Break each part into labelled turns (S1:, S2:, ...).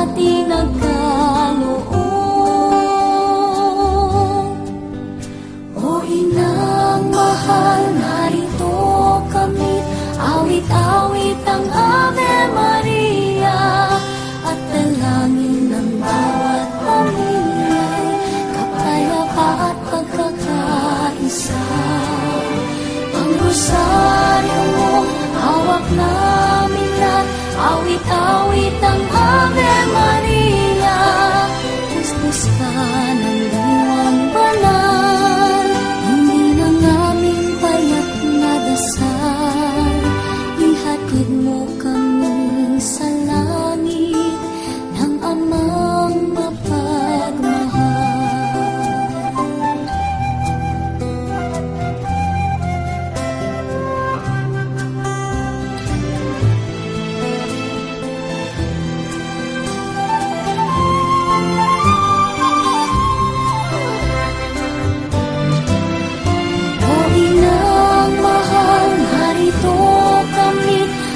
S1: ating nagkaloob. O Inang mahal, narito kami, awit-awit ang Ave Maria, at dalangin ng bawat pamilya'y kapayapa at pagkakaisa. Ang rosaryo mong hawak namin at awit-awit ang Ave Maria, pustos ka ng diwang banal, hindi ng aming payak na dasal, ihatid mo kami sa langit ng Amang mapagmahal.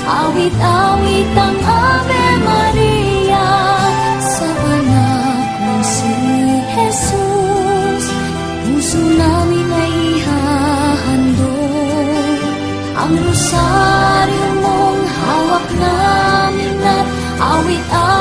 S1: Awit-awit ang Ave Maria sa anak mong si Jesus. Puso namin ay ihahandog, ang rosaryo mong hawak namin at awit-awit